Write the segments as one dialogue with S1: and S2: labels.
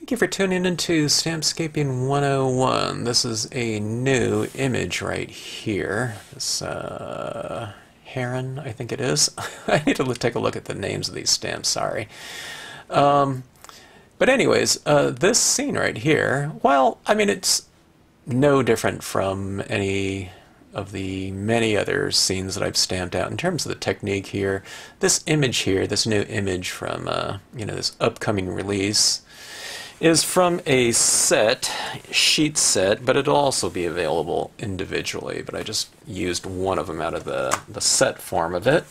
S1: Thank you for tuning into Stampscaping 101. This is a new image right here. This Heron, I think it is. I need to take a look at the names of these stamps, sorry. But anyways, this scene right here, well, I mean, it's no different from any of the many other scenes that I've stamped out in terms of the technique here. This image here, this new image from, this upcoming release, is from a sheet set, but it'll also be available individually, but I just used one of them out of the set form of it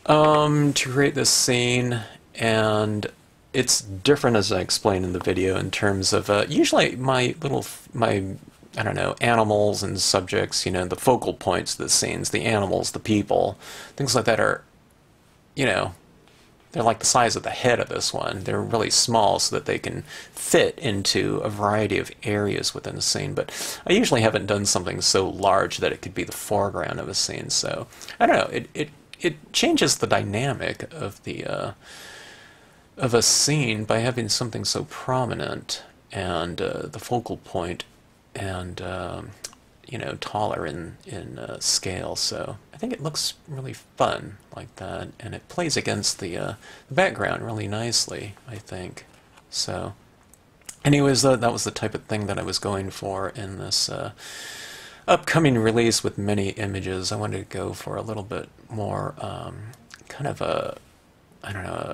S1: to create this scene. And it's different, as I explained in the video, in terms of usually my I don't know, animals and subjects, the focal points of the scenes, the animals, the people, things like that are, they're like the size of the head of this one. They're really small so that they can fit into a variety of areas within the scene. But I usually haven't done something so large that it could be the foreground of a scene. So I don't know. It changes the dynamic of the of a scene by having something so prominent and the focal point and taller in scale. So I think it looks really fun like that, and it plays against the background really nicely, I think. So anyways, that was the type of thing that I was going for in this upcoming release with many images. I wanted to go for a little bit more kind of a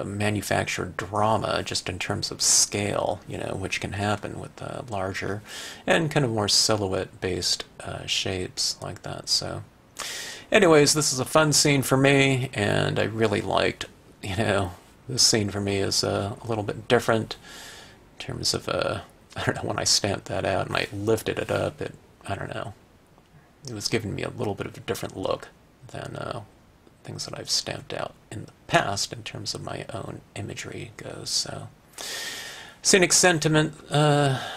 S1: manufactured drama, just in terms of scale, which can happen with larger and kind of more silhouette-based shapes like that. So anyways, this is a fun scene for me, and I really liked, this scene for me is a little bit different in terms of, I don't know, when I stamped that out and I lifted it up, I don't know, it was giving me a little bit of a different look than things that I've stamped out in the past in terms of my own imagery goes. So Scenic Sentiment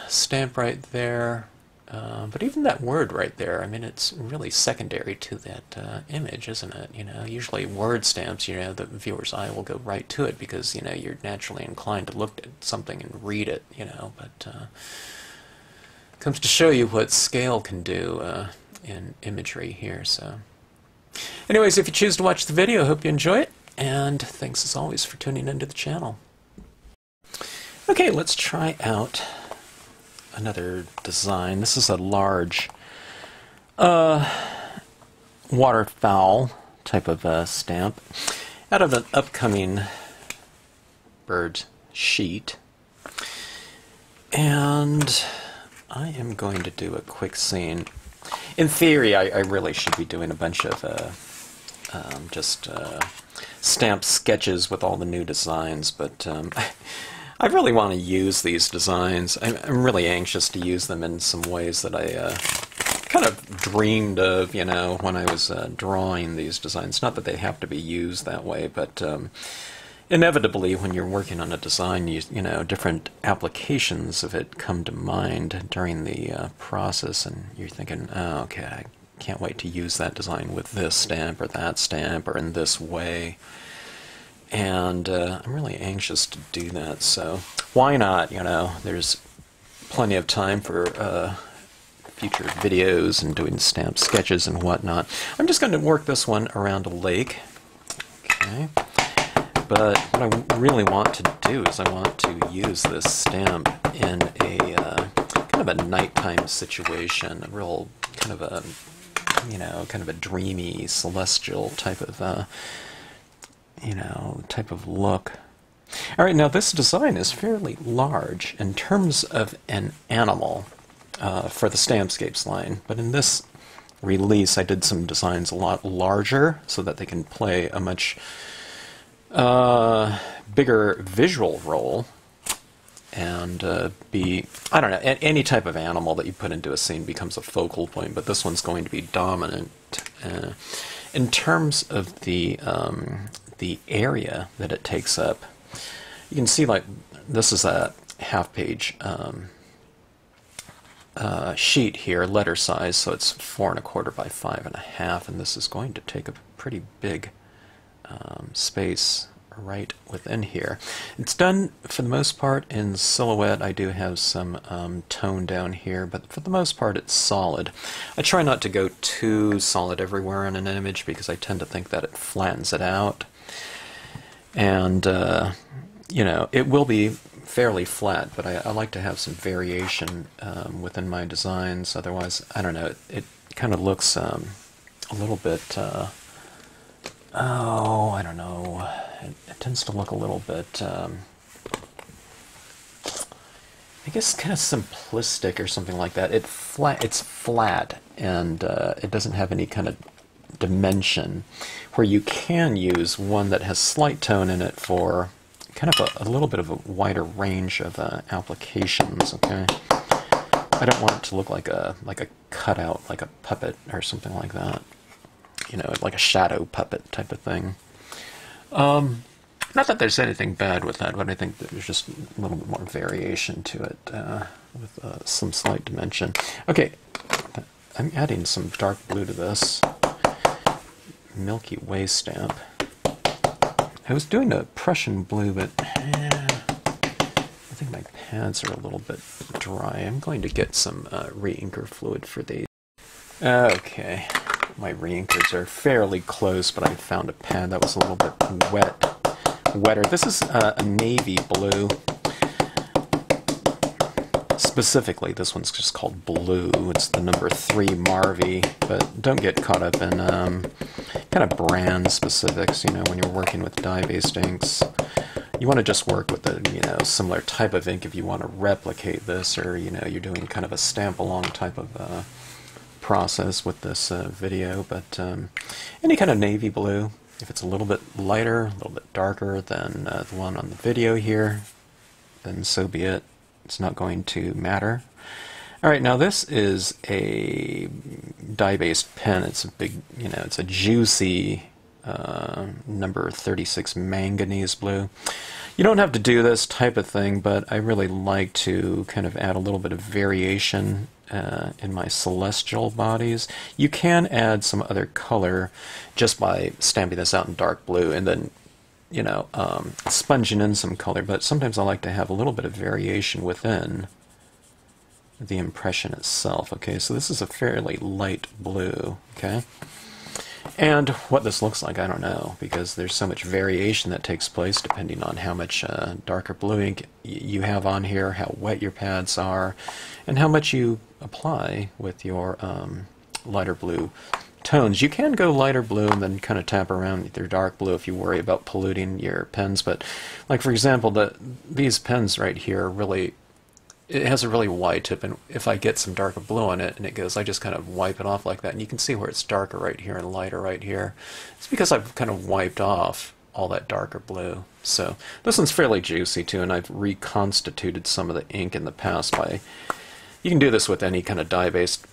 S1: stamp right there, but even that word right there, I mean, it's really secondary to that image, isn't it? Usually word stamps, the viewer's eye will go right to it because you're naturally inclined to look at something and read it, but comes to show you what scale can do in imagery here. So anyways, if you choose to watch the video, I hope you enjoy it, and thanks as always for tuning into the channel. Okay, let's try out another design. This is a large waterfowl type of stamp out of an upcoming bird sheet, and I am going to do a quick scene. In theory, I really should be doing a bunch of just stamp sketches with all the new designs, but I really want to use these designs. I'm really anxious to use them in some ways that I kind of dreamed of, when I was drawing these designs. Not that they have to be used that way, but inevitably, when you're working on a design, different applications of it come to mind during the process, and you're thinking, oh, okay, I can't wait to use that design with this stamp or that stamp or in this way. And I'm really anxious to do that, so why not? There's plenty of time for future videos and doing stamp sketches and whatnot. I'm just going to work this one around a lake. Okay. But what I really want to do is I want to use this stamp in a kind of a nighttime situation, a real kind of a, kind of a dreamy, celestial type of, type of look. All right, now this design is fairly large in terms of an animal for the Stampscapes line, but in this release I did some designs a lot larger so that they can play a much bigger visual role and be, I don't know, any type of animal that you put into a scene becomes a focal point, but this one's going to be dominant. In terms of the area that it takes up, you can see like this is a half-page sheet here, letter size, so it's 4 1/4 by 5 1/2, and this is going to take up a pretty big space right within here. It's done for the most part in silhouette. I do have some tone down here, but for the most part it's solid. I try not to go too solid everywhere in an image because I tend to think that it flattens it out. And, you know, it will be fairly flat, but I like to have some variation within my designs. Otherwise, I don't know, it kind of looks a little bit... oh, I don't know. It tends to look a little bit, I guess, kind of simplistic or something like that. It's flat, and it doesn't have any kind of dimension, where you can use one that has slight tone in it for kind of a little bit of a wider range of applications. Okay, I don't want it to look like a cutout, like a puppet or something like that. You know, like a shadow puppet type of thing. Not that there's anything bad with that, but I think that there's just a little bit more variation to it with some slight dimension. Okay, I'm adding some dark blue to this Milky Way stamp. I was doing a Prussian blue, but I think my pads are a little bit dry. I'm going to get some re-inker fluid for these. Okay. My re-inkers are fairly close, but I found a pad that was a little bit wetter. This is a navy blue. Specifically, this one's just called blue. It's the number 3 Marvy, but don't get caught up in kind of brand specifics. You know, when you're working with dye-based inks, you want to just work with a similar type of ink if you want to replicate this, or you're doing kind of a stamp-along type of process with this video. But any kind of navy blue, if it's a little bit lighter, a little bit darker than the one on the video here, then so be it. It's not going to matter. Alright, now this is a dye-based pen. It's a big, it's a juicy number 36 manganese blue. You don't have to do this type of thing, but I really like to kind of add a little bit of variation in my celestial bodies. You can add some other color just by stamping this out in dark blue and then sponging in some color, but sometimes I like to have a little bit of variation within the impression itself. Okay, so this is a fairly light blue, okay? And what this looks like, I don't know, because there's so much variation that takes place depending on how much darker blue ink you have on here, how wet your pads are, and how much you apply with your lighter blue tones. You can go lighter blue and then kind of tap around with your dark blue if you worry about polluting your pens, but like for example, these pens right here really, it has a really wide tip, and if I get some darker blue on it and it goes, I just kind of wipe it off like that, and you can see where it's darker right here and lighter right here. It's because I've kind of wiped off all that darker blue. So this one's fairly juicy too, and I've reconstituted some of the ink in the past by, you can do this with any kind of dye-based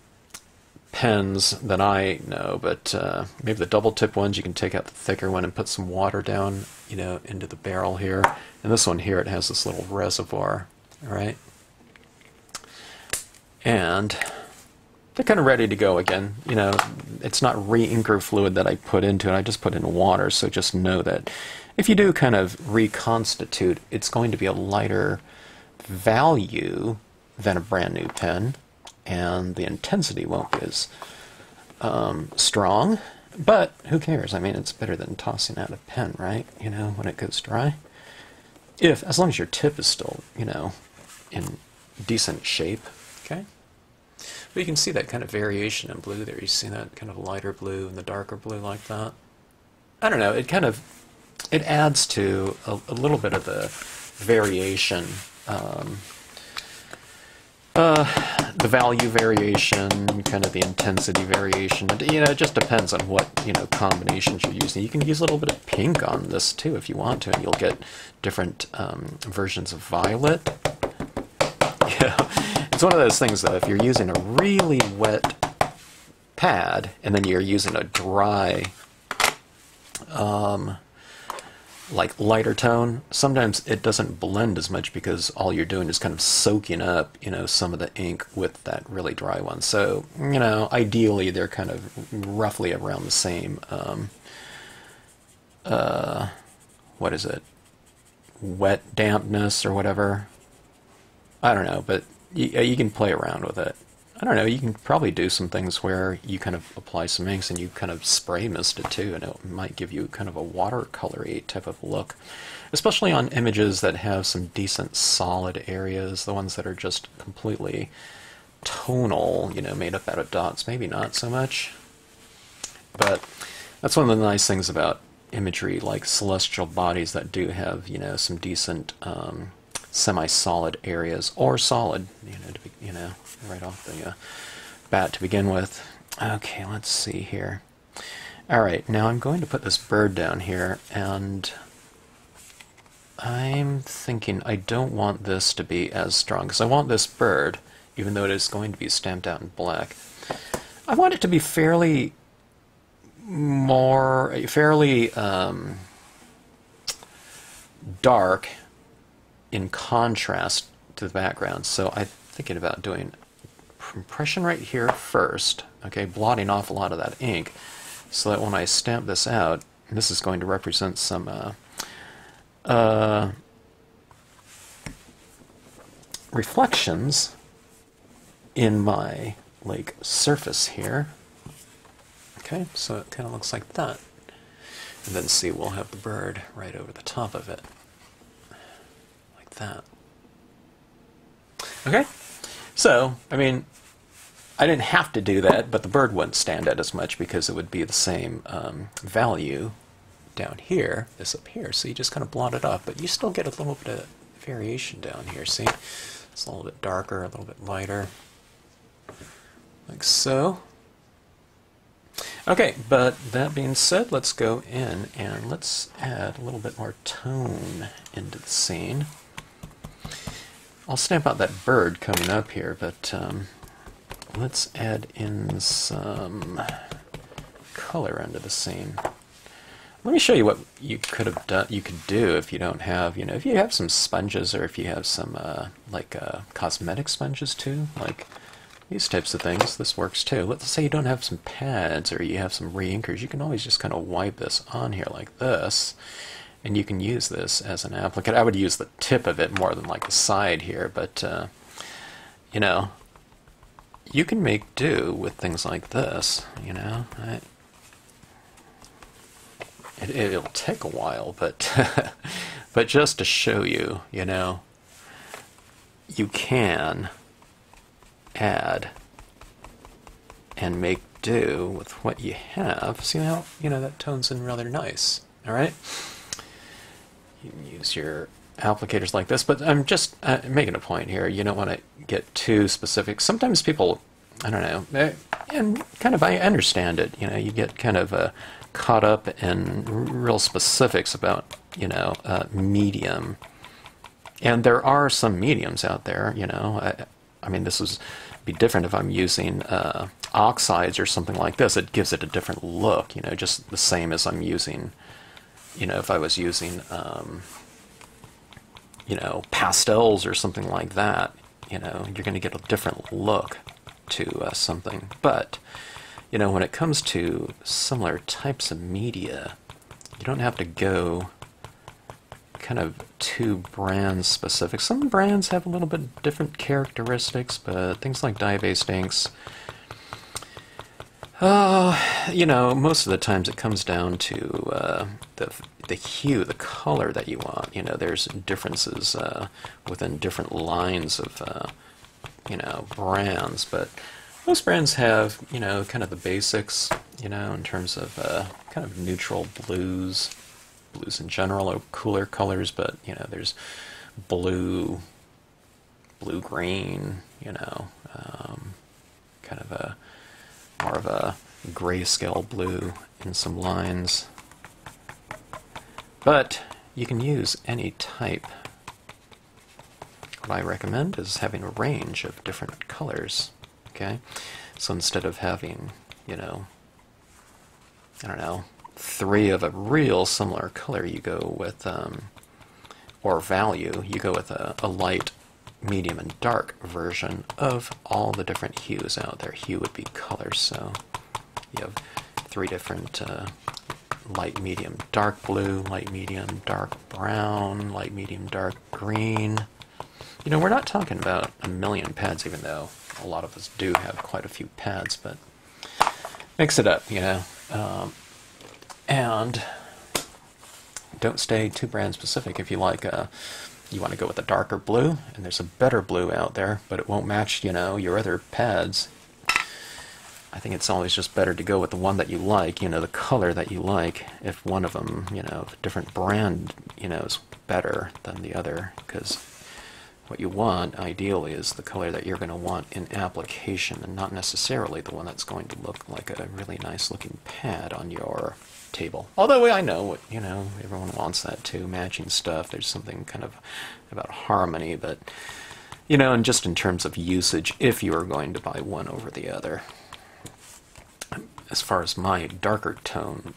S1: pens that I know, but maybe the double tip ones, you can take out the thicker one and put some water down, into the barrel here. And this one here, it has this little reservoir, all right? And they're kind of ready to go again. It's not re-inker fluid that I put into it, I just put in water, so just know that if you do kind of reconstitute, it's going to be a lighter value than a brand new pen, and the intensity won't be as strong, but who cares? I mean, it's better than tossing out a pen, right? When it goes dry. As long as your tip is still, in decent shape, okay? But you can see that kind of variation in blue there. You see that kind of lighter blue and the darker blue like that. I don't know, it adds to a little bit of the variation, the value variation, kind of the intensity variation. It just depends on what combinations you're using. You can use a little bit of pink on this too if you want to, and you'll get different versions of violet. It's one of those things though, if you're using a really wet pad and then you're using a dry like lighter tone, sometimes it doesn't blend as much because all you're doing is kind of soaking up, some of the ink with that really dry one. So, ideally they're kind of roughly around the same what is it, wet dampness or whatever. I don't know, but you can play around with it. I don't know, you can probably do some things where you kind of apply some inks and you kind of spray mist it too, and it might give you kind of a watercolory type of look. Especially on images that have some decent solid areas, the ones that are just completely tonal, you know, made up out of dots, maybe not so much. But that's one of the nice things about imagery like celestial bodies that do have, you know, some decent semi-solid areas, or solid, you know, right off the bat to begin with. Okay, let's see here. Alright, now I'm going to put this bird down here, and I'm thinking I don't want this to be as strong, because I want this bird, even though it is going to be stamped out in black, I want it to be fairly dark in contrast to the background. So I'm thinking about doing impression right here first, okay, blotting off a lot of that ink, so that when I stamp this out, and this is going to represent some reflections in my lake surface here. Okay, so it kind of looks like that. And then see, we'll have the bird right over the top of it. Like that. Okay, so, I mean, I didn't have to do that, but the bird wouldn't stand out as much because it would be the same value down here as up here. So you just kind of blot it off, but you still get a little bit of variation down here. See? It's a little bit darker, a little bit lighter. Like so. Okay, but that being said, let's go in and let's add a little bit more tone into the scene. I'll stamp out that bird coming up here, but let's add in some color into the scene. Let me show you what you could have done. You could do if you don't have, you know, if you have some sponges, or if you have some like cosmetic sponges too, like these types of things. This works too. Let's say you don't have some pads, or you have some re-inkers. You can always just kind of wipe this on here like this, and you can use this as an applicant. I would use the tip of it more than like the side here, but you know, you can make do with things like this, you know. It'll take a while, but but just to show you, you know, you can add and make do with what you have. See how, you know, that tones in rather nice. All right, you can use your applicators like this, but I'm just making a point here. You don't want to get too specific. Sometimes people, I don't know, and kind of I understand it, you know, you get kind of caught up in real specifics about, you know, medium. And there are some mediums out there, you know. I mean, this would be different if I'm using oxides or something like this. It gives it a different look, you know, just the same as I'm using, you know, if I was using, you know, pastels or something like that, you know, you're going to get a different look to something. But you know, when it comes to similar types of media, you don't have to go kind of too brand specific. Some brands have a little bit different characteristics, but things like dye-based inks, you know, most of the times it comes down to the hue, the color that you want. You know, there's differences within different lines of, you know, brands, but most brands have, you know, kind of the basics, you know, in terms of kind of neutral blues in general, or cooler colors, but, you know, there's blue-green, you know, kind of a more of a grayscale blue in some lines. But you can use any type. What I recommend is having a range of different colors. Okay, so instead of having, you know, I don't know, 3 of a real similar color, you go with, or value, you go with a light, medium, and dark version of all the different hues out there. Hue would be color, so you have 3 different light, medium, dark blue, light, medium, dark brown, light, medium, dark green. You know, we're not talking about a million pads, even though a lot of us do have quite a few pads, but mix it up, you know. And don't stay too brand specific. If you like, you want to go with a darker blue, and there's a better blue out there, but it won't match, you know, your other pads. I think it's always just better to go with the one that you like, you know, the color that you like. If one of them, you know, a different brand, you know, is better than the other, because what you want, ideally, is the color that you're going to want in application, and not necessarily the one that's going to look like a really nice looking pad on your table. Although I know, you know, everyone wants that too, matching stuff. There's something kind of about harmony, but, you know, and just in terms of usage, if you are going to buy one over the other. As far as my darker tone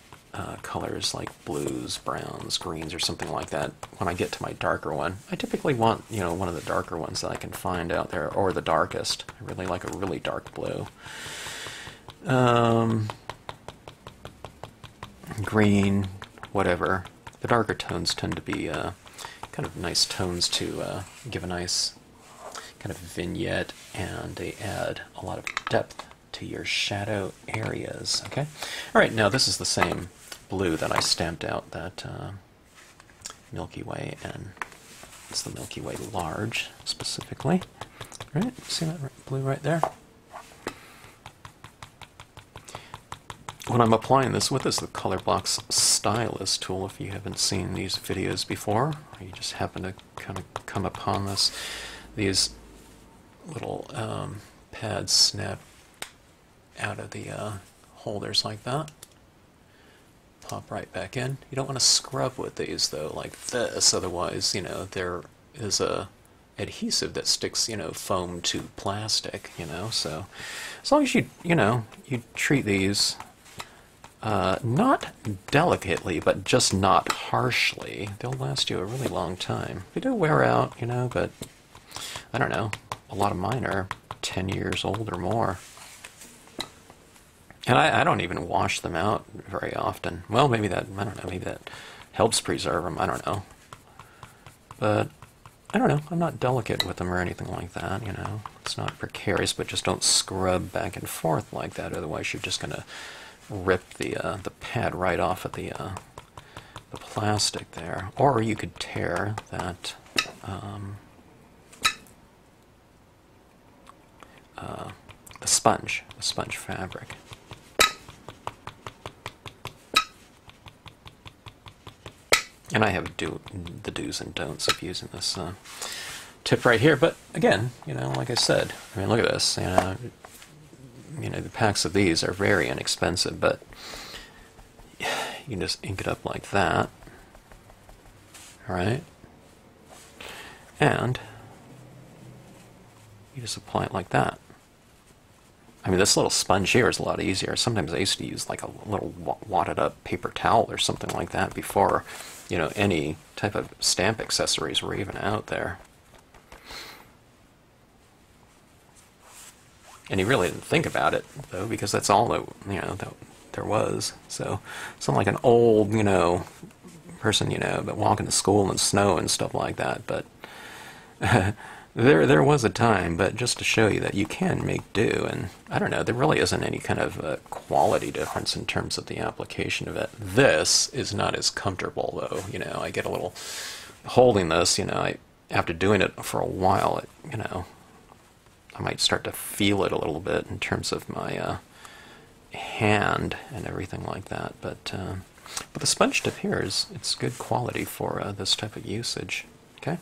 S1: colors like blues, browns, greens, or something like that, when I get to my darker one, I typically want, you know, one of the darker ones that I can find out there, or the darkest. I really like a really dark blue. Green, whatever. The darker tones tend to be kind of nice tones to give a nice kind of vignette, and they add a lot of depth to your shadow areas. Okay. All right. Now this is the same blue that I stamped out that Milky Way, and it's the Milky Way Lg specifically. Right? See that blue right there? What I'm applying this with is the Colorbox Stylus tool. If you haven't seen these videos before, or you just happen to kind of come upon this, these little pads snap out of the holders like that. Pop right back in. You don't want to scrub with these though like this, otherwise, you know, there is a adhesive that sticks, you know, foam to plastic, you know, so as long as you know, you treat these not delicately, but just not harshly, they'll last you a really long time. They do wear out, you know, but I don't know, a lot of mine are 10 years old or more. And I don't even wash them out very often. Well, maybe that, I don't know, maybe that helps preserve them, I don't know. But, I don't know, I'm not delicate with them or anything like that, you know. It's not precarious, but just don't scrub back and forth like that, otherwise you're just going to rip the pad right off of the plastic there. Or you could tear that the sponge fabric. And I have the do's and don'ts of using this tip right here. But again, you know, like I said, I mean, look at this. You know, the packs of these are very inexpensive, but you can just ink it up like that. All right, and you just apply it like that. I mean, this little sponge here is a lot easier. Sometimes I used to use like a little wadded up paper towel or something like that before, you know, any type of stamp accessories were even out there. And you really didn't think about it, though, because that's all that, you know, that there was. So it's not like an old, you know, person, you know, but walking to school in snow and stuff like that. But there was a time, but just to show you that you can make do, and I don't know, there really isn't any kind of quality difference in terms of the application of it. This is not as comfortable, though. You know, I get a little holding this, you know, after doing it for a while, you know, I might start to feel it a little bit in terms of my hand and everything like that. But the sponge tip here it's good quality for this type of usage. Okay.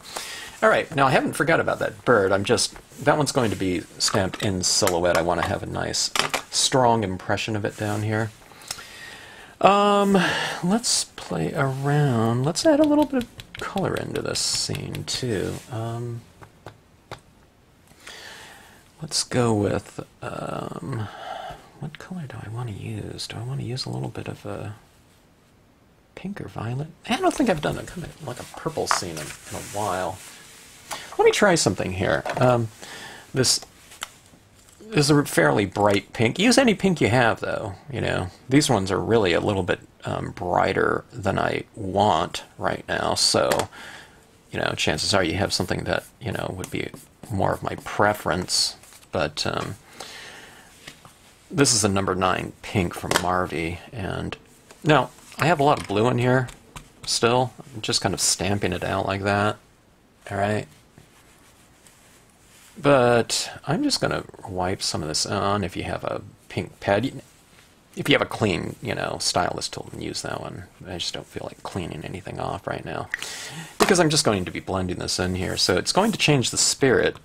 S1: All right. Now I haven't forgot about that bird. That one's going to be stamped in silhouette. I want to have a nice, strong impression of it down here. Let's play around. Let's add a little bit of color into this scene too. Let's go with, what color do I want to use? Do I want to use a little bit of a pink or violet? I don't think I've done a kind of like a purple scene in a while. Let me try something here. This is a fairly bright pink. Use any pink you have, though. You know, these ones are really a little bit brighter than I want right now. So, you know, chances are you have something that, you know, would be more of my preference. But this is a number 9 pink from Marvy. And now, I have a lot of blue in here still. I'm just kind of stamping it out like that. All right. But I'm just going to wipe some of this on. If you have a pink pad, if you have a clean, you know, stylus tool, use that one. I just don't feel like cleaning anything off right now, because I'm just going to be blending this in here. So it's going to change the spirit,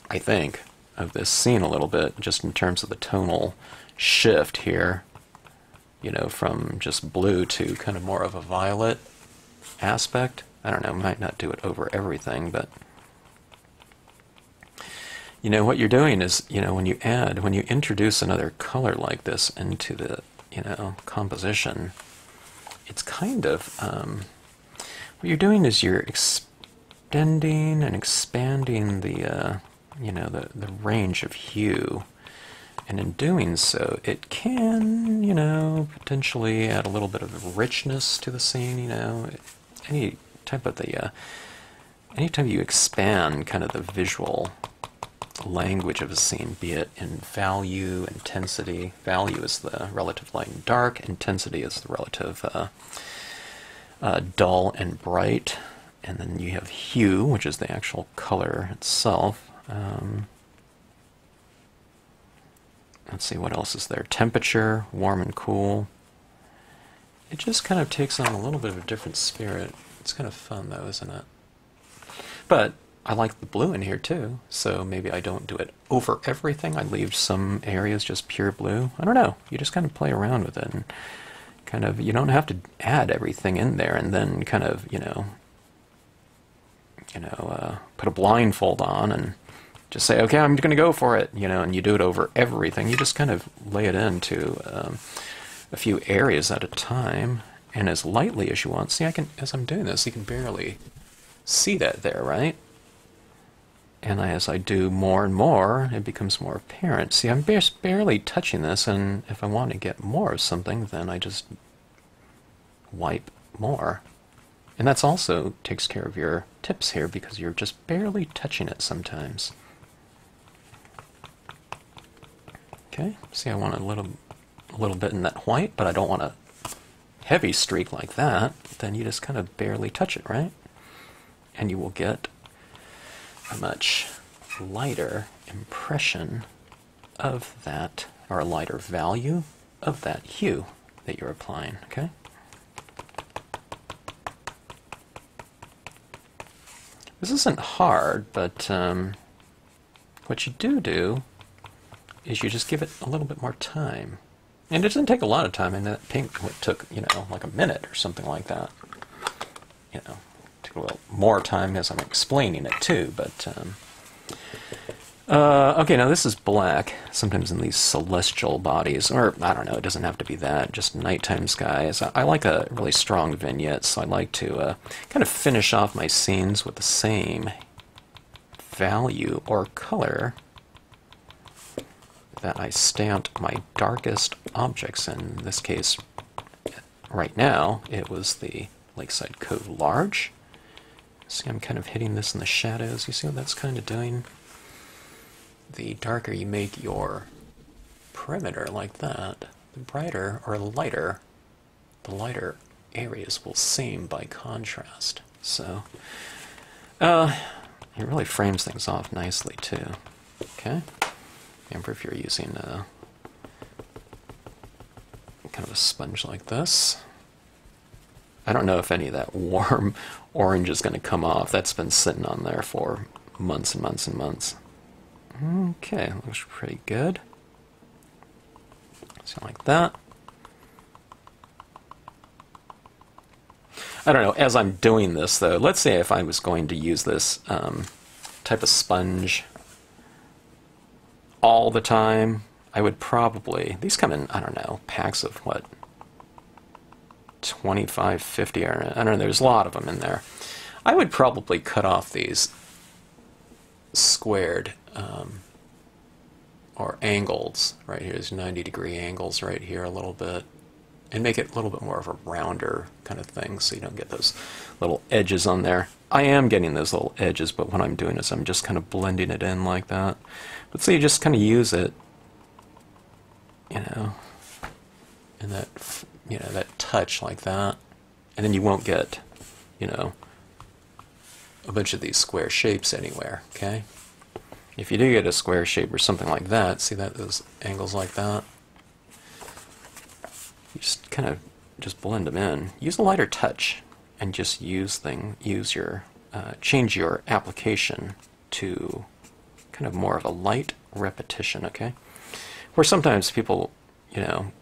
S1: I think, of this scene a little bit, just in terms of the tonal shift here, you know, from just blue to kind of more of a violet aspect. I don't know, might not do it over everything, but you know, what you're doing is, you know, when you introduce another color like this into the, you know, composition, it's kind of, what you're doing is you're extending and expanding the, you know, the range of hue. And in doing so, it can, you know, potentially add a little bit of richness to the scene, you know. Anytime you expand kind of the visual language of a scene, be it in value, intensity. Value is the relative light and dark. Intensity is the relative dull and bright. And then you have hue, which is the actual color itself. Let's see, what else is there? Temperature, warm and cool. It just kind of takes on a little bit of a different spirit. It's kind of fun, though, isn't it? But I like the blue in here too, so maybe I don't do it over everything. I leave some areas just pure blue. I don't know. You just kind of play around with it, and kind of, you don't have to add everything in there and then kind of, put a blindfold on and just say, okay, I'm going to go for it, and you do it over everything. You just kind of lay it into a few areas at a time, and as lightly as you want. See, as I'm doing this, you can barely see that there, right? And as I do more and more, it becomes more apparent. See, I'm just barely touching this, and if I want to get more of something, then I just wipe more. And that's also takes care of your tips here, because you're just barely touching it sometimes. Okay, see, I want a little bit in that white, but I don't want a heavy streak like that. Then you just kind of barely touch it, right? And you will get a much lighter impression of that, or a lighter value of that hue that you're applying, okay? This isn't hard, but what you do is you just give it a little bit more time. And it doesn't take a lot of time, and that pink took, like a minute or something like that. Took a little more time as I'm explaining it too, but okay, now this is black. Sometimes in these celestial bodies, or I don't know, it doesn't have to be that, just nighttime skies. I like a really strong vignette, so I like to kind of finish off my scenes with the same value or color that I stamped my darkest objects in. In this case, right now, it was the Lakeside Cove Lg. See, I'm kind of hitting this in the shadows. You see what that's kind of doing? The darker you make your perimeter like that, the brighter or lighter the lighter areas will seem by contrast. So, it really frames things off nicely too. Okay? Remember, if you're using kind of a sponge like this, I don't know if any of that warm orange is going to come off. That's been sitting on there for months and months and months. Okay, looks pretty good. So like that. I don't know, as I'm doing this though, let's say if I was going to use this type of sponge all the time, I would probably, these come in, I don't know, packs of what, 25, 50, or I don't know, there's a lot of them in there. I would probably cut off these squared or angles right here. There's 90-degree angles right here a little bit, and make it a little bit more of a rounder kind of thing so you don't get those little edges on there. I am getting those little edges, but what I'm doing is I'm just kind of blending it in like that. But so you just kind of use it, you know, and that, you know, that touch like that, and then you won't get, you know, a bunch of these square shapes anywhere, okay? If you do get a square shape or something like that, see that, those angles like that? You just kind of just blend them in. Use a lighter touch and just use your, change your application to kind of more of a light repetition, okay? Where sometimes people, you know,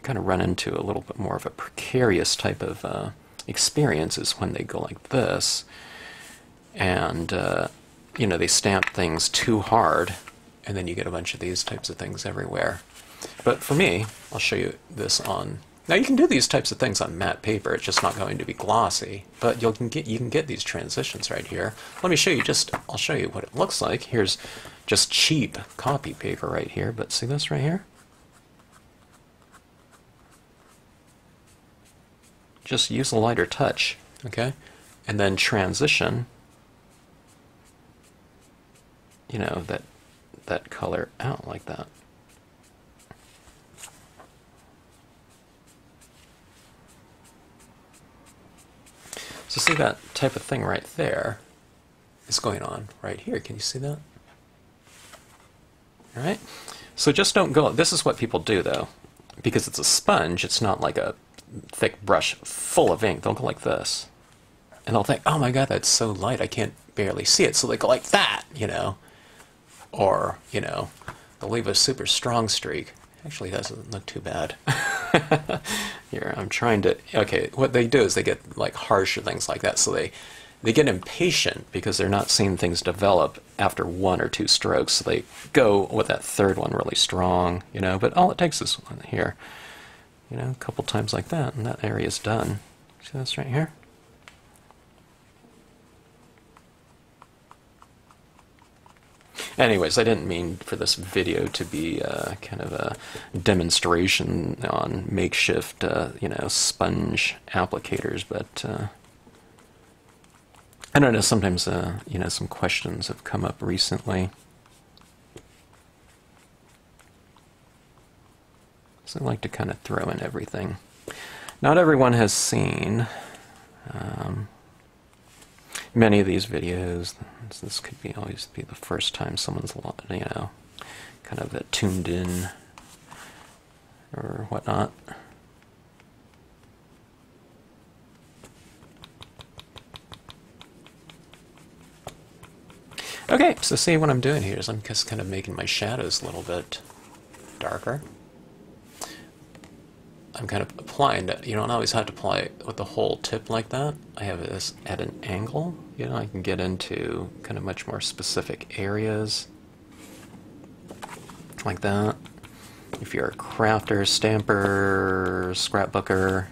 S1: kind of run into a little bit more of a precarious type of experiences when they go like this, and you know, they stamp things too hard, and then you get a bunch of these types of things everywhere. But for me, I'll show you this on. Now you can do these types of things on matte paper. It's just not going to be glossy, but you can get these transitions right here. Let me show you. I'll show you what it looks like. Here's just cheap copy paper right here. But see this right here? Just use a lighter touch, okay, and then transition. You know, that color out like that. So see that type of thing right there is going on right here. Can you see that? All right. So just don't go. This is what people do though, because it's a sponge. It's not like a thick brush full of ink. They'll go like this, and they'll think, "Oh my God, that's so light. I can't barely see it." So they go like that, you know. Or, you know, they'll leave a super strong streak. Actually, it doesn't look too bad. Here, I'm trying to, okay, what they do is they get like harsher things like that. So they get impatient because they're not seeing things develop after one or two strokes. So they go with that third one really strong, you know, but all it takes is one here, you know, a couple times like that, and that area's done. See this right here? Anyways, I didn't mean for this video to be kind of a demonstration on makeshift, you know, sponge applicators, but I don't know, sometimes, you know, some questions have come up recently. So I like to kind of throw in everything. Not everyone has seen many of these videos. This could be always be the first time someone's, you know, kind of tuned in or whatnot. Okay, so see what I'm doing here is I'm just kind of making my shadows a little bit darker. I'm kind of applying it. You don't always have to apply it with the whole tip like that. I have this at an angle. You know, I can get into kind of much more specific areas like that. If you're a crafter, stamper, scrapbooker,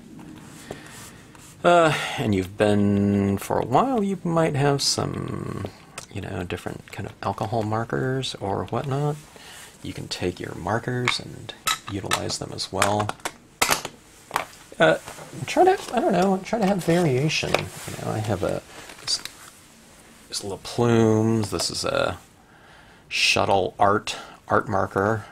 S1: and you've been for a while, you might have some, you know, different kind of alcohol markers or whatnot. You can take your markers and utilize them as well. Try to, I don't know, try to have variation. You know, I have this little plumes. This is a Shuttle art marker,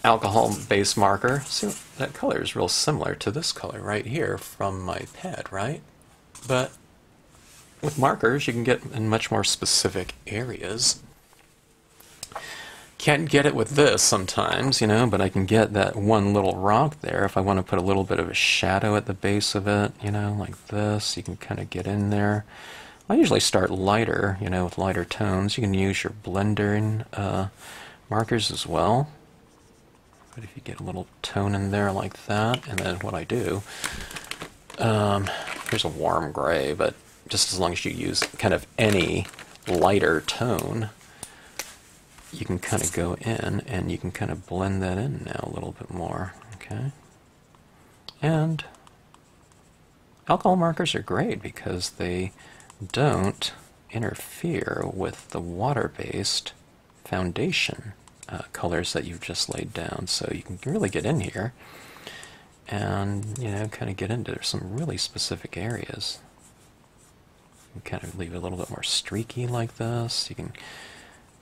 S1: alcohol base marker. See, that color is real similar to this color right here from my pad, right? But with markers, you can get in much more specific areas. Can't get it with this sometimes, you know, but I can get that one little rock there if I want to put a little bit of a shadow at the base of it, you know, like this. You can kind of get in there. I usually start lighter, you know, with lighter tones. You can use your blending markers as well. But if you get a little tone in there like that, and then what I do, here's a warm gray, but just as long as you use kind of any lighter tone, you can kind of go in and you can kind of blend that in now a little bit more, okay? And alcohol markers are great because they don't interfere with the water-based foundation colors that you've just laid down. So you can really get in here and, you know, kind of get into some really specific areas. You can kind of leave it a little bit more streaky like this. You can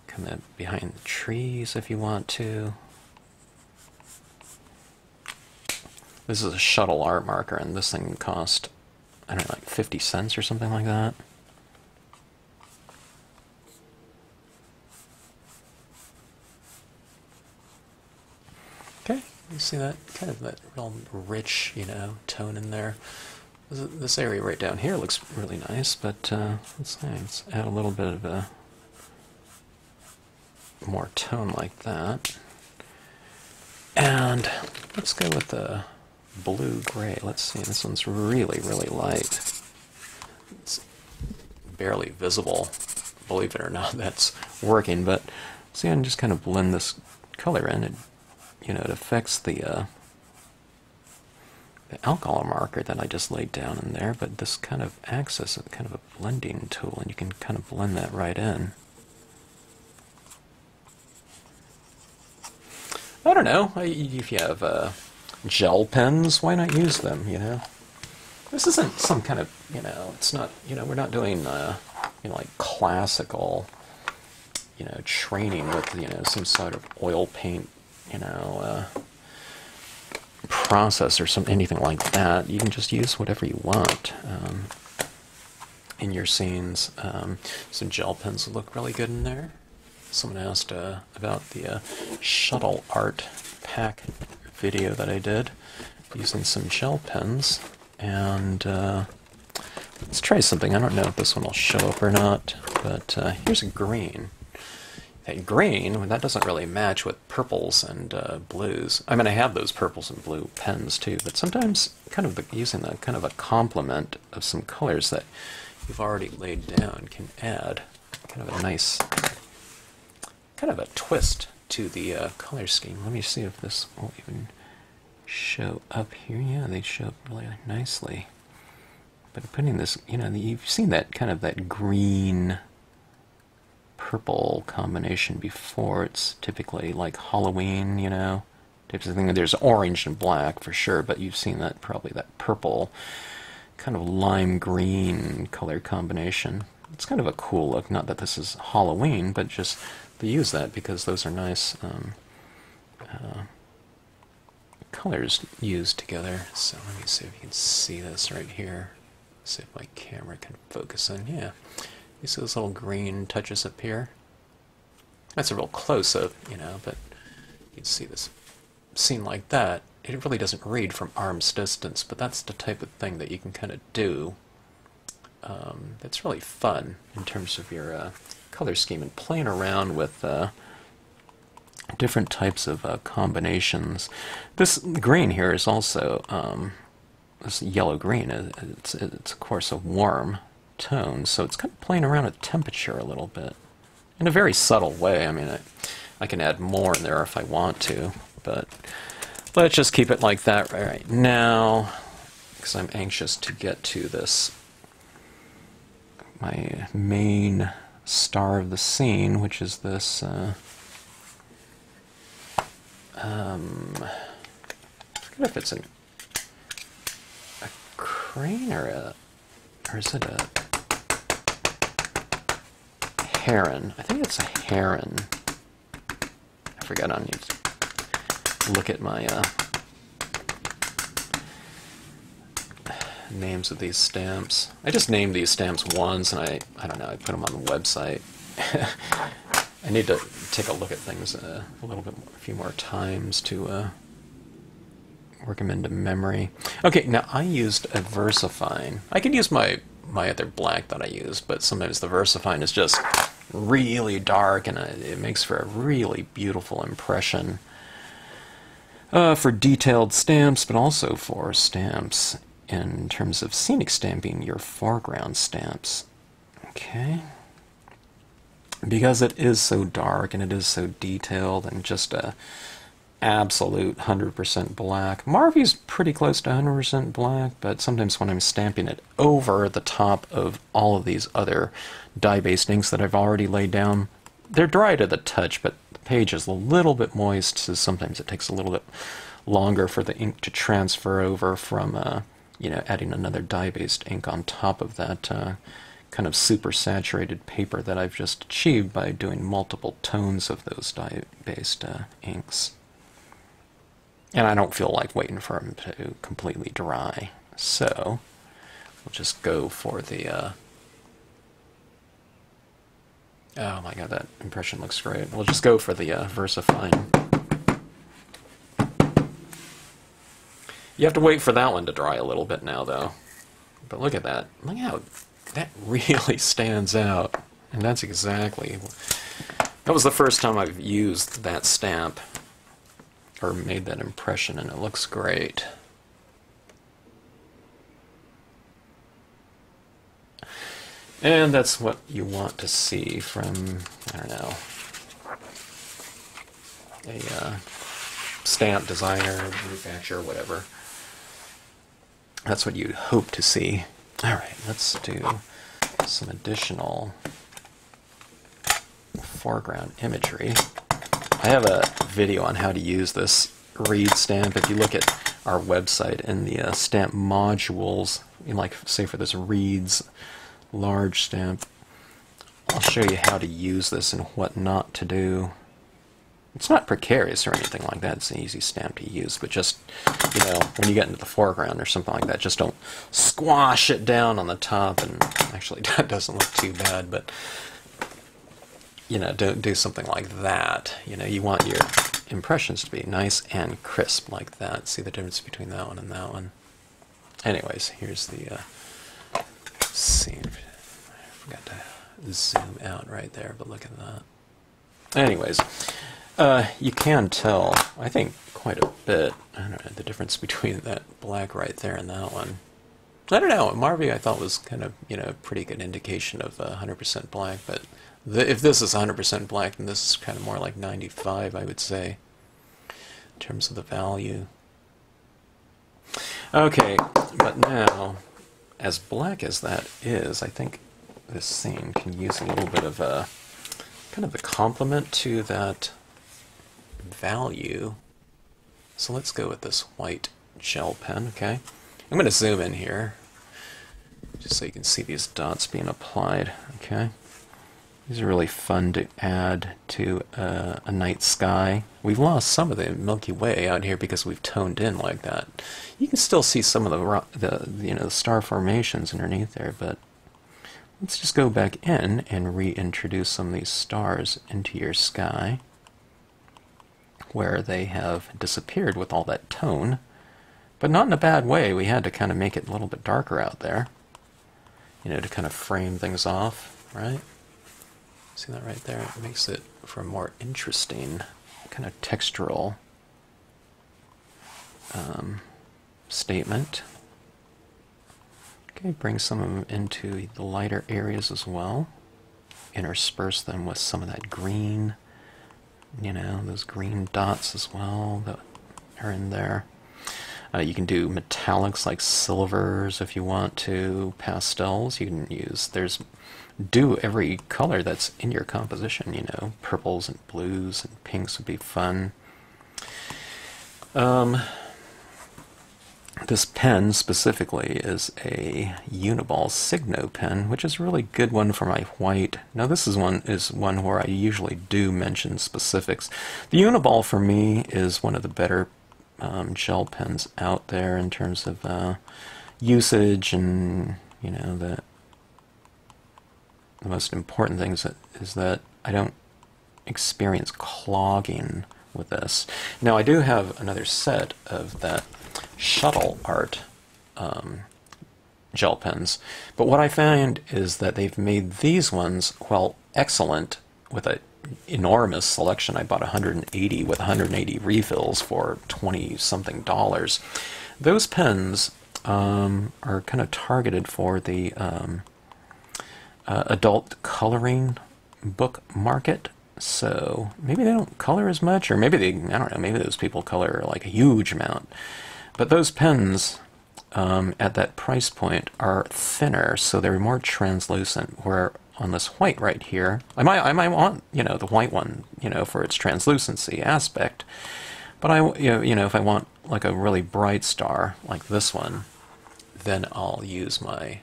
S1: come in behind the trees if you want to. This is a Shuttle art marker, and this thing cost, I don't know, like 50 cents or something like that. Okay, you see that kind of that real rich, you know, tone in there. This area right down here looks really nice, but let's add a little bit of a more tone like that. And let's go with the blue-gray. Let's see, this one's really, really light. It's barely visible, believe it or not, that's working, but see, I can just kind of blend this color in. It, you know, it affects the alcohol marker that I just laid down in there, but this kind of acts as kind of a blending tool, and you can kind of blend that right in. I don't know, if you have gel pens, why not use them, you know? This isn't some kind of, you know, it's not, you know, we're not doing, you know, like classical, you know, training with, you know, some sort of oil paint, you know, process or anything like that. You can just use whatever you want in your scenes. Some gel pens will look really good in there. Someone asked about the Shuttle art pack video that I did using some gel pens, and let's try something. I don't know if this one will show up or not, but here's a green. That green, that doesn't really match with purples and blues. I mean, I have those purples and blue pens too, but sometimes kind of using the kind of a complement of some colors that you've already laid down can add kind of a nice, kind of a twist to the color scheme. Let me see if this will even show up here. Yeah, they show up really nicely. But putting this, you know, you've seen that kind of that green purple combination before. It's typically like Halloween, you know, types of thing. There's orange and black for sure, but you've seen that probably that purple kind of lime green color combination. It's kind of a cool look. Not that this is Halloween, but just they use that because those are nice colors used together. So let me see if you can see this right here. See if my camera can focus in. Yeah. You see those little green touches up here? That's a real close-up, you know, but you can see this scene like that. It really doesn't read from arm's distance, but that's the type of thing that you can kind of do. That's really fun in terms of your color scheme and playing around with different types of combinations. This green here is also, this yellow-green, it's of course a warm tone, so it's kind of playing around with temperature a little bit in a very subtle way. I mean, I can add more in there if I want to, but let's just keep it like that right now because I'm anxious to get to this, my main star of the scene, which is this I forget if it's a crane or is it a heron? I think it's a heron. I forgot. I need to look at my names of these stamps. I just named these stamps once, and I don't know, I put them on the website. I need to take a look at things a little bit more, a few more times to work them into memory. Okay, now I used a VersaFine. I could use my other black that I use, but sometimes the VersaFine is just really dark, and it makes for a really beautiful impression for detailed stamps, but also for stamps in terms of scenic stamping, your foreground stamps. Okay. Because it is so dark and it is so detailed, and just absolute 100% black. Marvy's pretty close to 100% black, but sometimes when I'm stamping it over the top of all of these other dye-based inks that I've already laid down, they're dry to the touch, but the page is a little bit moist, so sometimes it takes a little bit longer for the ink to transfer over from, you know, adding another dye-based ink on top of that kind of super saturated paper that I've just achieved by doing multiple tones of those dye-based inks. And I don't feel like waiting for them to completely dry, so we'll just go for the, oh my god, that impression looks great. We'll just go for the VersaFine. You have to wait for that one to dry a little bit now, though. But look at that. Look how that really stands out. And that's exactly... That was the first time I've used that stamp, or made that impression, and it looks great. And that's what you want to see from, I don't know, a stamp designer, manufacturer, whatever. That's what you hope to see. Alright, let's do some additional foreground imagery. I have a video on how to use this reed stamp. If you look at our website in the stamp modules, like say for this reeds large stamp, I'll show you how to use this and what not to do. It's not precarious or anything like that. It's an easy stamp to use, but just, you know, when you get into the foreground or something like that, just don't squash it down on the top. And actually, that doesn't look too bad, but, you know, don't do something like that. You know, you want your impressions to be nice and crisp like that. See the difference between that one and that one? Anyways, here's the scene. I forgot to zoom out right there, but look at that. Anyways, you can tell, I think, quite a bit, I don't know, the difference between that black right there and that one. I don't know, Marvy I thought was kind of, you know, a pretty good indication of 100% black, but if this is 100% black, then this is kind of more like 95, I would say, in terms of the value. Okay, but now, as black as that is, I think this scene can use a little bit of a kind of a complement to that value. So let's go with this white gel pen, okay? I'm going to zoom in here just so you can see these dots being applied, okay? These are really fun to add to a night sky. We've lost some of the Milky Way out here because we've toned in like that. You can still see some of the you know, the star formations underneath there, but let's just go back in and reintroduce some of these stars into your sky where they have disappeared with all that tone, but not in a bad way. We had to kind of make it a little bit darker out there, you know, to kind of frame things off, right? See that right there? It makes it for a more interesting kind of textural statement. Okay, bring some of them into the lighter areas as well. Intersperse them with some of that green, you know, those green dots as well that are in there. You can do metallics like silvers if you want to, pastels. You can use, do every color that's in your composition, you know, purples and blues and pinks would be fun. This pen specifically is a Uniball Signo pen, which is a really good one for my white. Now this is one where I usually do mention specifics. The Uniball for me is one of the better gel pens out there in terms of usage, and you know, the most important thing is that I don't experience clogging with this. Now I do have another set of that Shuttle art gel pens, but what I find is that they've made these ones, well, excellent with an enormous selection. I bought 180 with 180 refills for $20-something. Those pens are kind of targeted for the adult coloring book market. So maybe they don't color as much, or maybe they, I don't know, maybe those people color like a huge amount. But those pens at that price point are thinner, so they're more translucent, where on this white right here, I might want, you know, the white one, you know, for its translucency aspect. But you know, if I want like a really bright star like this one, then I'll use my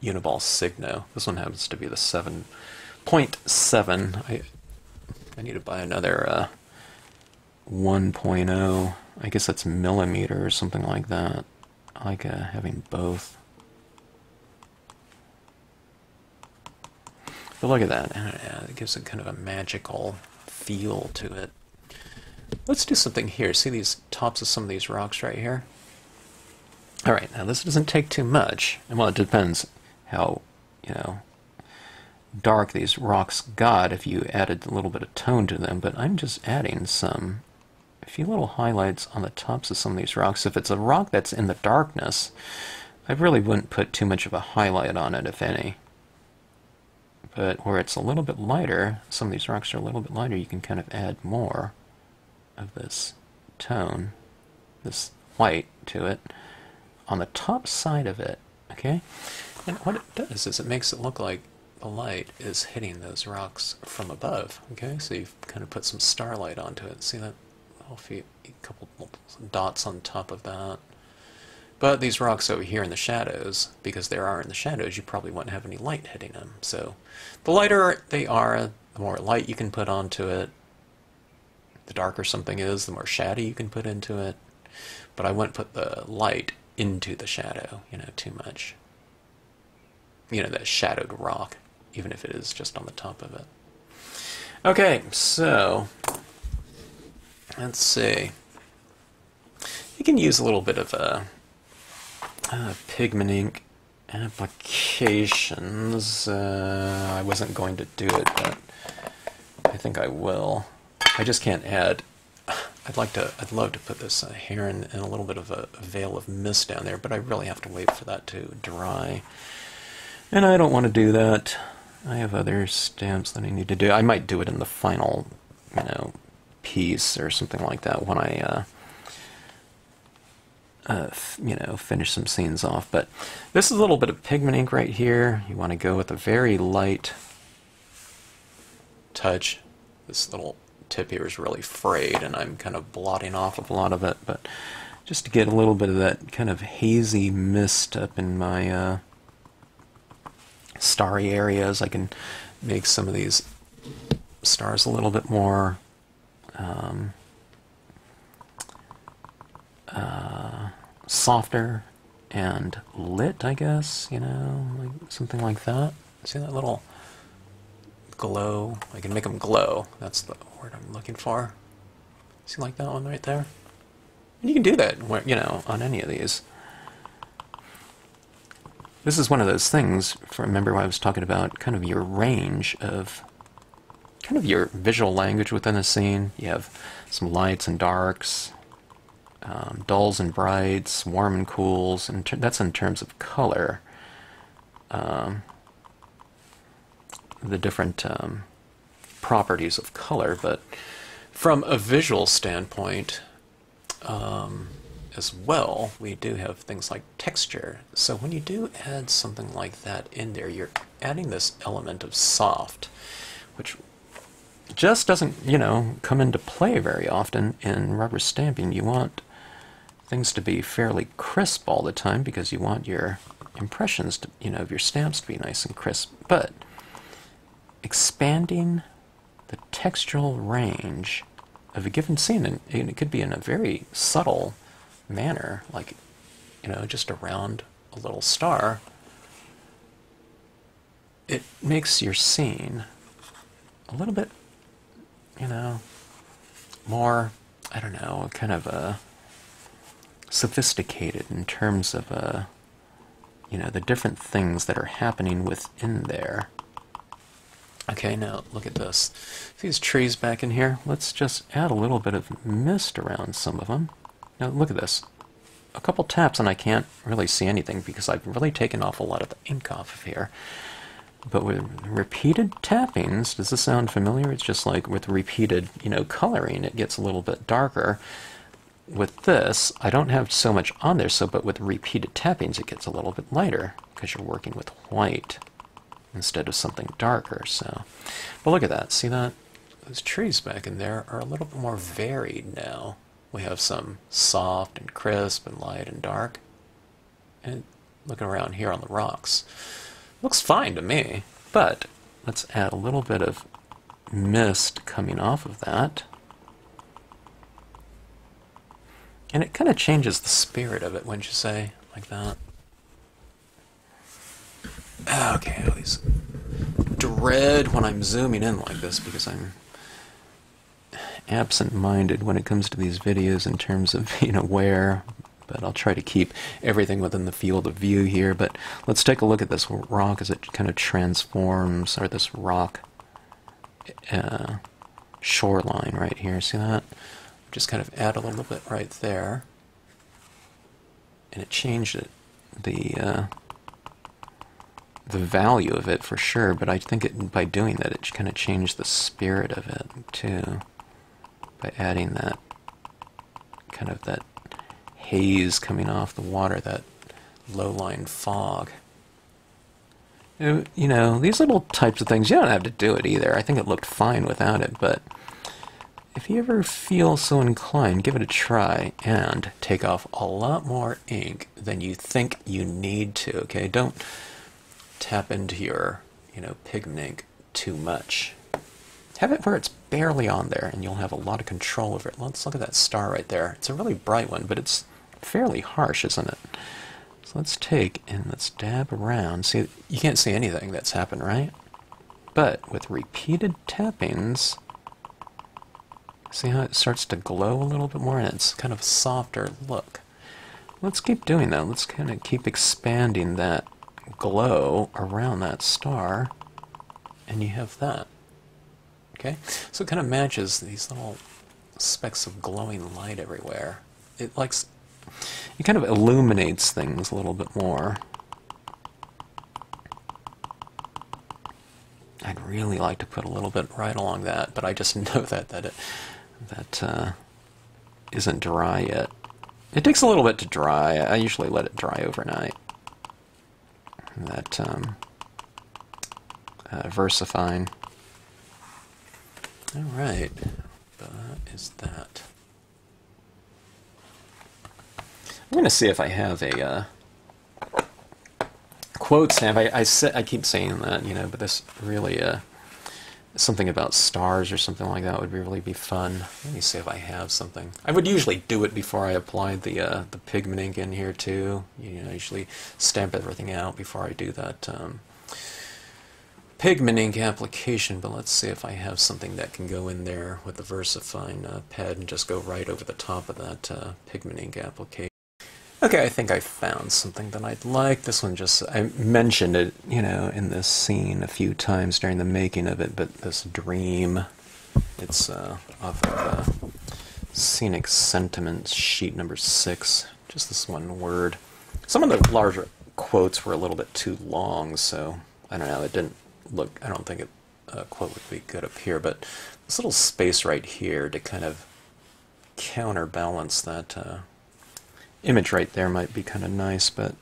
S1: Uniball Signo. This one happens to be the 7.7. I need to buy another 1.0. I guess that's millimeter or something like that. I like having both. But look at that. It gives it kind of a magical feel to it. Let's do something here. See these tops of some of these rocks right here? Alright, now this doesn't take too much. And well, it depends how, you know, dark these rocks got if you added a little bit of tone to them, but I'm just adding a few little highlights on the tops of some of these rocks. If it's a rock that's in the darkness, I really wouldn't put too much of a highlight on it, if any. But where it's a little bit lighter, some of these rocks are a little bit lighter, you can kind of add more of this tone, this white to it, on the top side of it, okay? And what it does is it makes it look like the light is hitting those rocks from above, okay? So you've kind of put some starlight onto it. See that? A couple dots on top of that. But these rocks over here in the shadows, because they are in the shadows, you probably wouldn't have any light hitting them. So the lighter they are, the more light you can put onto it. The darker something is, the more shadow you can put into it. But I wouldn't put the light into the shadow, you know, too much. You know, that shadowed rock, even if it is just on the top of it. Okay, so let's see. You can use a little bit of pigment ink applications. I wasn't going to do it, but I think I will. I just can't add. I'd love to put this Heron and a little bit of a veil of mist down there, but I really have to wait for that to dry. And I don't want to do that. I have other stamps that I need to do. I might do it in the final, you know, piece or something like that when I, you know, finish some scenes off. But this is a little bit of pigment ink right here. You want to go with a very light touch. This little tip here is really frayed, and I'm kind of blotting off a lot of it. But just to get a little bit of that kind of hazy mist up in my starry areas, I can make some of these stars a little bit more softer and lit, I guess, you know, like something like that. See that little glow? I can make them glow. That's the word I'm looking for. See, like that one right there? And you can do that, you know, on any of these. This is one of those things, remember when I was talking about kind of your range of, kind of your visual language within a scene. You have some lights and darks, dulls and brights, warm and cools, and that's in terms of color. The different properties of color, but from a visual standpoint, as well, we do have things like texture. So when you do add something like that in there, you're adding this element of soft, which just doesn't, you know, come into play very often in rubber stamping. You want things to be fairly crisp all the time because you want your impressions to, you know, of your stamps to be nice and crisp. But expanding the textural range of a given scene, and it could be in a very subtle manner, like, you know, just around a little star, it makes your scene a little bit, you know, more, I don't know, kind of sophisticated in terms of, you know, the different things that are happening within there. Okay, now look at this. See these trees back in here? Let's just add a little bit of mist around some of them. Now look at this. A couple taps and I can't really see anything because I've really taken off a lot of the ink off of here. But with repeated tappings, does this sound familiar? It's just like with repeated, coloring, it gets a little bit darker. With this, I don't have so much on there, but with repeated tappings, it gets a little bit lighter because you're working with white instead of something darker. So, but look at that. See that? Those trees back in there are a little bit more varied now. We have some soft and crisp and light and dark. And looking around here on the rocks, looks fine to me. But let's add a little bit of mist coming off of that. And it kind of changes the spirit of it, wouldn't you say? Like that. Okay, I always dread when I'm zooming in like this because I'm absent-minded when it comes to these videos in terms of, where. But I'll try to keep everything within the field of view here. But let's take a look at this rock as it kind of transforms, or this rock shoreline right here. See that? Just kind of add a little bit right there, and it changed it, the value of it for sure. But I think by doing that, it kind of changed the spirit of it too, by adding that kind of that haze coming off the water, that low-lying fog. These little types of things, you don't have to do it either. I think it looked fine without it, but if you ever feel so inclined, give it a try and take off a lot more ink than you think you need to, okay? Don't tap into your, pigment ink too much. Have it where it's barely on there, and you'll have a lot of control over it. Let's look at that star right there. It's a really bright one, but it's fairly harsh, isn't it? So let's take and let's dab around. See, you can't see anything that's happened, right? But with repeated tappings, see how it starts to glow a little bit more, and it's kind of a softer look. Let's keep doing that. Let's kind of keep expanding that glow around that star, and you have that. Okay? So it kind of matches these little specks of glowing light everywhere. It kind of illuminates things a little bit more. I'd really like to put a little bit right along that, but I just know that isn't dry yet. It takes a little bit to dry. I usually let it dry overnight. That VersaFine. All right, that is that. I'm going to see if I have a quote stamp. I keep saying that, but this really something about stars or something like that would really be fun. Let me see if I have something. I would usually do it before I applied the pigment ink in here too. I usually stamp everything out before I do that pigment ink application. But let's see if I have something that can go in there with the VersaFine pad and just go right over the top of that pigment ink application. Okay, I think I found something that I'd like. This one I mentioned it, in this scene a few times during the making of it, but this dream, it's off of Scenic Sentiments, sheet number 6, just this one word. Some of the larger quotes were a little bit too long, so I don't know, I don't think a quote would be good up here, but this little space right here to kind of counterbalance that image right there might be kind of nice, but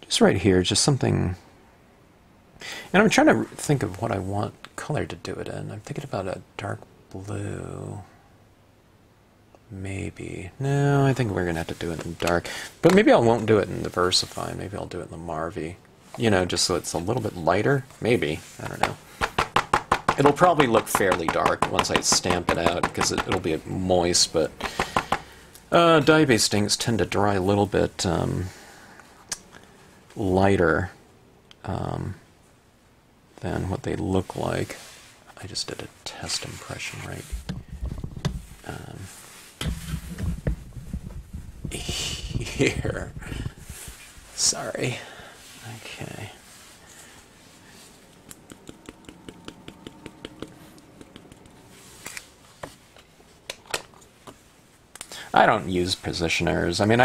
S1: just right here, just something. And I'm trying to think of what I want color to do it in. I'm thinking about a dark blue. Maybe. No, I think we're going to have to do it in dark. But maybe I won't do it in the VersaFine. Maybe I'll do it in the Marvy. Just so it's a little bit lighter. Maybe. I don't know. It'll probably look fairly dark once I stamp it out because it'll be moist, but dye-based inks tend to dry a little bit lighter than what they look like. I just did a test impression right here. Sorry. Okay. I don't use positioners. I mean,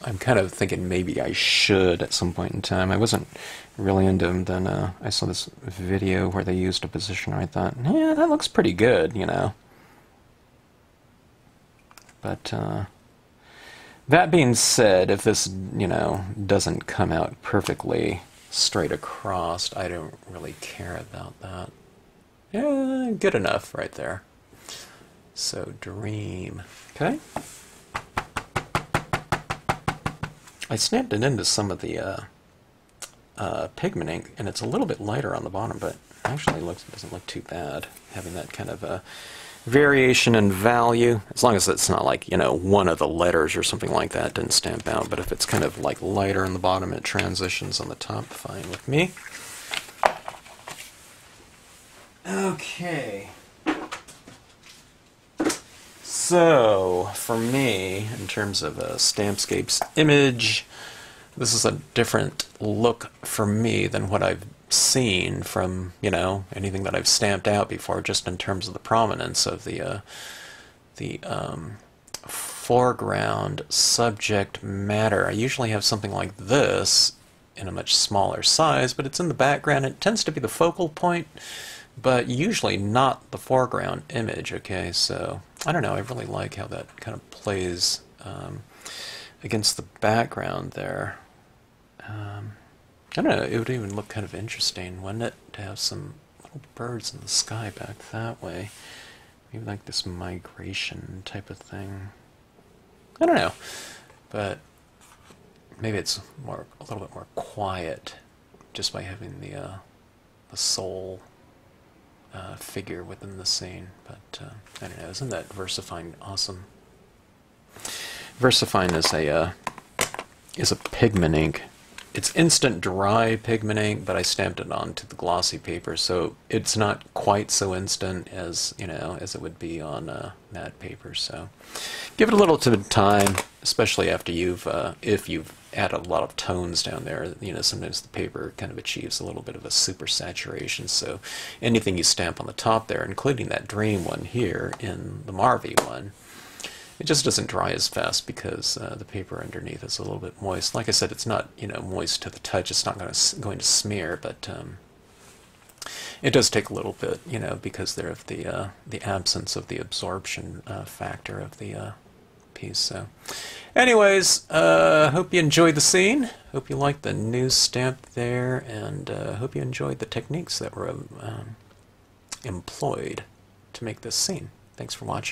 S1: I'm kind of thinking maybe I should at some point in time. I wasn't really into them. Then I saw this video where they used a positioner. I thought, yeah, that looks pretty good, you know. But that being said, if this, you know, doesn't come out perfectly straight across, I don't really care about that. Yeah, good enough right there. So, dream. Okay. I snapped it into some of the pigment ink, and it's a little bit lighter on the bottom, but actually doesn't look too bad, having that kind of a variation in value, as long as it's not like, you know, one of the letters or something like that didn't stamp out. But if it's kind of like lighter on the bottom and it transitions on the top, fine with me. Okay. So, for me, in terms of a Stampscapes image, this is a different look for me than what I've seen from, you know, anything that I've stamped out before, just in terms of the prominence of the foreground subject matter. I usually have something like this in a much smaller size, but it's in the background. It tends to be the focal point, but usually not the foreground image. Okay, so I don't know, I really like how that kind of plays against the background there. I don't know, it would even look kind of interesting, wouldn't it, to have some little birds in the sky back that way. Maybe like this migration type of thing. I don't know, but maybe it's more, a little bit more quiet just by having the soul figure within the scene. But I don't know, isn't that VersaFine awesome? VersaFine is a pigment ink. It's instant dry pigment ink, but I stamped it onto the glossy paper, so it's not quite so instant as, you know, as it would be on matte paper. So give it a little bit of time, especially after you've if you've added a lot of tones down there. You know, sometimes the paper kind of achieves a little bit of a super saturation. So anything you stamp on the top there, including that dream one here in the Marvy one, it just doesn't dry as fast because the paper underneath is a little bit moist. Like I said, it's not, you know, moist to the touch. It's not going to smear, but it does take a little bit, you know, because there of the absence of the absorption factor of the piece. So, anyways, hope you enjoyed the scene. Hope you liked the new stamp there, and hope you enjoyed the techniques that were employed to make this scene. Thanks for watching.